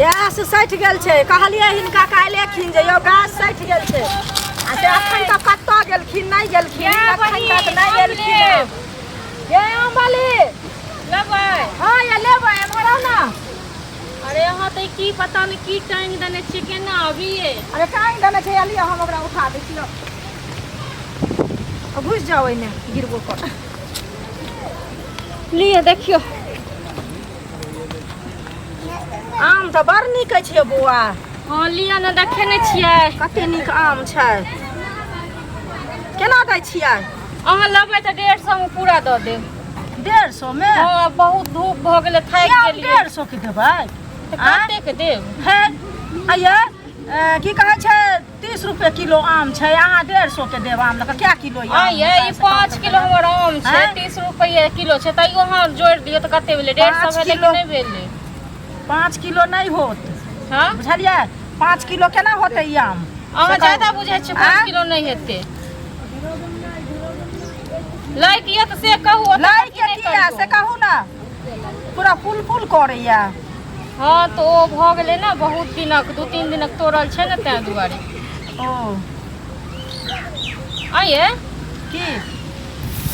gas सैठ गेल छै कहलिए हिनका काल्हि एखिन जे यो गैस सैठ गेल छै आ से अखन तक कत्ता गेलखिन नहीं गेलखिन अखन तक नहीं गेलखिन ये अम्बाली लेबै हां ये लेबै एमहर ना अरे यहाँ तो की पता नहीं की टाइम देने छी केना अभी अरे टाइम देने छै अलिए हम ओकरा उठा दै छियो घुस जाओ इने गिरबो कर लिए देखियो आम तो बड़ नीक छै बौआ हाँ लिया ना देखे नहीं छियै कते नीक आम छै केना दै छियै अहाँ लेबै तो 150 में पूरा दऽ देब 150 में हाँ बहुत धूप भ गेलै थाकि गेलियै 150 के देबै कते के देब है आइए की कहै छै 30 रुपए किलो आम छै अहाँ 150 के देब आम लक क्या किलो ये आइए ई 5 किलो हमर आम छै 30 रुपए किलो छै तैयो अहाँ जोड़ दियौ त कते भेलै 150 भेलै कि नहीं भेलै 5 किलो नहीं होत हां बुझलियै 5 किलो केना होतै ई आम अहाँ ज्यादा बुझै छियै 5 किलो नहीं हेतै लाइक ये त से कहू लाइक के किया से कहू ना पूरा फूल फूल करैया हाँ तो ओ भ गेलै ना बहुत दिनक 2-3 दिनक तोड़ल छै ना तै दुआरे ओ आइए की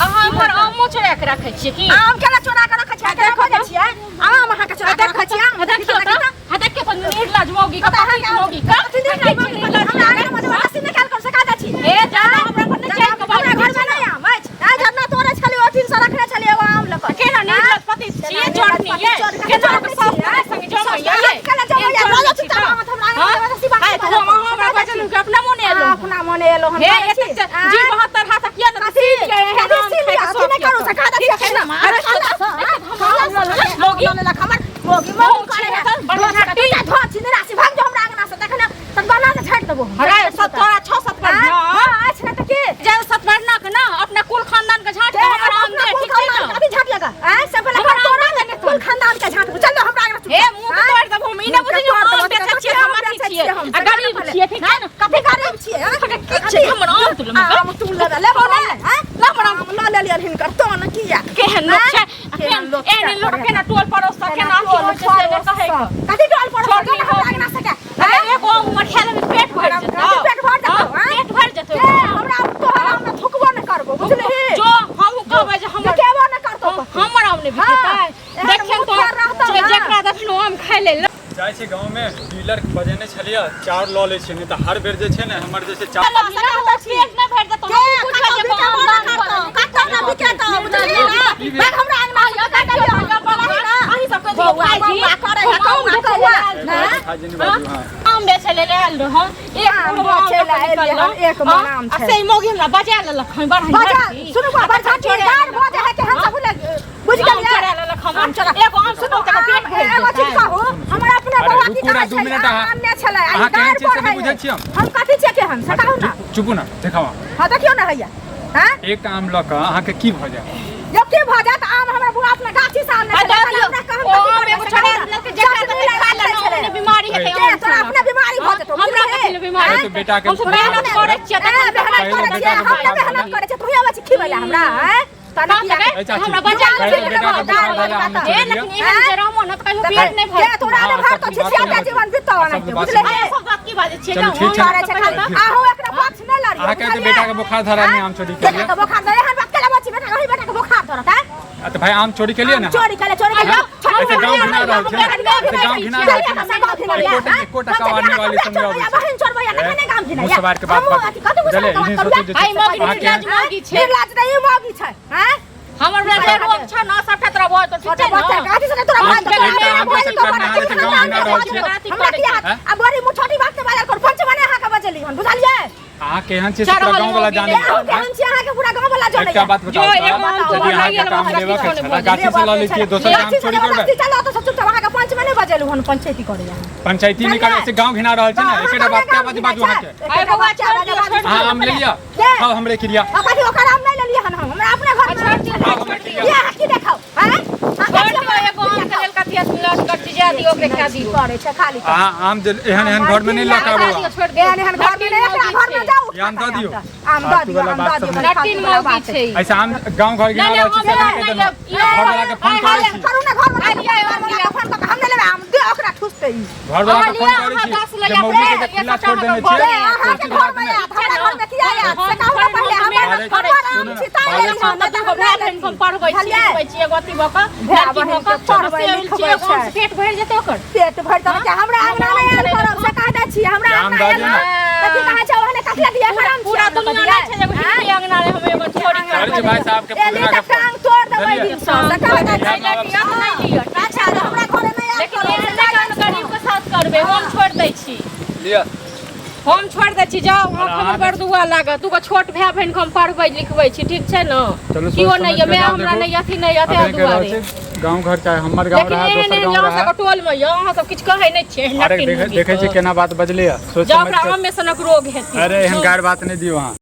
अहाँ इमहर आमो चोरा के रखै छियै की आम केना चोरा के रखै छियै देखो जे छियै आम अहाँ के चोरा के रखै छियै आम देखियो त हा देखियो त निर्लज मौगी का मौगी का हमरा आगे में रस्सी निकाल कर सका दै छी ए जाना हमरा पर नहीं चैन के बात घर में नहीं आम अछि आ जन्ना तोरे छली ओ 300 रखने छली एगो आम लक केना निर्लज पति छियै चोरनी ये केना के सब संग जमा ये केना जमा ये रोज चिता हम हमरा रस्सी बात हमरा बचलू के अपना मोने एलो अपना मोने एलो हम हे जी 72 हाथ किया न सीट गए हैं रस्सी नहीं करू सका दै छी केना मोगी ले खमर मोगी मोगी करे है बड़ा छाटी धो छिने राशि भाग जो हमरा आंगना से देखना तब बना के छाट देबो अरे तोरा 6-7 बार हां अच्छा त के जे 7 बार ना के ना अपना कुल खानदान के झाट के हमरा आम दे ठीक छै ना अभी झाट लगा हैं सब पहले तोरा लगे कुल खानदान के झाट चल हमरा आंगना हे मुंह के तोड़ दब हम इने बुझी जो आम बेचै छियै हम अथी छियै आ गरीब छियै ठीक है ना कथि गरीब छियै किछ हमर आम तुल में आम तुल ले लेबो ना हैं हमरा आम ल ले लियन हिनकर तो न किया केहन लोग छै एहन लोग के ना टोल पड़ोस के ना अथी होइ छै से कहे कथि टोल पड़ोस हमरा आंगना से के एगो उमर खेले में पेट भर जेतौ पेट भर जेतौ पेट भर जेतौ हमरा तोहर आम थुकबो न करबो बुझली जो हम कहबै जे हम केबो न करतो हमर आम ने बिकतै देखियौ तो जेकरा देखनो आम खाइ ले जाइ छै गांव में डीलर बजेने छलिया चाउर ल ले छै नै त हर बेर जे छै ने हमर जे छै चाउर पेट नै भर जेतौ हम पूछबै जे आम दान कत्ता न बिकेतौ बुझली बैग हमरा आंगना से काट लियो अही सब के खाइ छी करे है कौन कौआ ना आम बेचे ले आयल हम एक पूरा चला एलिए हम एक मन आम छै से मोगी हमरा बजा लेलक हम बढ़ाई बजा सुनु बा बजा ठेकेदार भोज है के हम सब बुझ गेलिए हम चला एगो आम सुनो त पेट भर एगो चीज कहू हमरा अपना बौआ की कहै छै अन्य छलै अहाँ केहन चीज से बुझै छी हम कथि छै के हम से कहू ना चुपू ना देखावा हां देखियो ना हैया हैं एक आम ल क अहाँ के की भ जाय जब के भ जात आम हमरा बुआ अपना गाछी से आनने हमरा कहम ओ आम एगो छोड़ा देलक जेकरा खा ले ना बीमारी है तोरा अपना बीमारी भ जेतौ हमरा कथि बीमारी तो बेटा के हम मेहनत करे छियै त मेहनत करे छै तू आबै छी खिबैला हमरा हैं हमरा बजा लेकिन एहन जरामो न त कहियो पेट नै भर तोरा ने भर तो छिछिया जीवन बितावा ना बुझले सब बात की बात छियै चलो ठीक छै आहू एकरा बात नै लड़ियो अहाँ के बेटा के बुखार धरा नहीं आम चोरी के लिए बुखार धरे हन बात केला बच्ची बेटा कहि बेटा के बुखार धरत है तो भाई आम चोरी के लिए ना चोरी के लिए ऐसे गांव घिना रहल छै गांव घिना रहल छै कोटा का आने वाली समझाओ बहन चोर भैया कने काम घिना उस बार के बात चले इन्हीं सोचो जे आई मोगी निर्लज मोगी छै निर्लज नहीं मोगी छै हैं हमर बेटा रोग छ न सठे तोरा बहुत तो ठीक छै न गाछी से तोरा बात करना है तो गांव घिना रहल छै हमरा की आ बड़ी मुछोटी बात के बाजार कर पंच बने हां का बजली हन बुझलिए अहाँ केहन छी पूरा गांव वाला जाने केहन छी अहाँ के पूरा गांव वाला जाने एकटा बात बताओ यदि अहाँ के काम लेबा के छला गाछी से ल लीजिए दोसर काम चोरी करबे चलो तो सब चुपचाप अहाँ के पंच में नहीं बजेलु हन पंचायती करे पंचायती नहीं करे से गांव घिना रहल छै ना एकेटा बात के बाजू अहाँ के आई बौआ छोड़ हां हम ले लिया हां हमरे क्रिया कथि ओकर हम नहीं ले लिया हन हमरा अपने घर में ये की देखाओ हैं एगो आम के लेल कथि लट कर जा दियो ओकरे खा दियो करे छै खाली आम एहन एहन घर में नहीं लटाबो एहन एहन घर में नहीं अपना घर में जाओ आम दऽ दियो आम दऽ दियो लटिन मोगी छै ऐसा आम गांव घर घिना रहल छै से के देना घर वाला के फोन करे छी करू ना घर वाला फोन कर हम ले लेबे आम दे ओकरा ठुसते ई घर वाला का फोन करै छी जब मौगी के खिला छोड़ देने छी अहाँ के घर में आया हमरा घर में किया आया से कहू पहले हमरा छिताई हम त हमरा हम पढ़बै छी लिखबै छी एगो अथी बक लड़की बक पढ़बै लिखबै छी पेट भरि जेतै ओकर पेट भरि त हमरा अंगना में आयल करब से कह दै छी हमरा अंगना आयल त की कहै छै ओहने कथि दिया करम पूरा दुनिया छै जब हिंदी अंगना रे हम एगो छोड़ी अरे जी भाई साहब के पूरा का टांग तोड़ देबै दिन से कह दै छी नहीं लियो अच्छा हमरा घरे में आयल लेकिन एहन गरीब के साथ करबे हम छोड़ दै छी लिया हम छोड़ दै छी जाओ हमर बरदुआ लागत तू को छोट भाई बहन के हम पढ़बै लिखबै छी ठीक छै न कियो नहीं है मैं हमरा नहीं अथी नहीं अथे दुआरे गांव घर चाहे हमर गांव रहा दोसर गांव रहा सब टोल में अहाँ सब किछ कहै नहीं छै अरे देखे छी केना बात बजले सोच जाओ हमरा हमें सनक रोग हेतै अरे एहन गार बात नहीं दियो अहाँ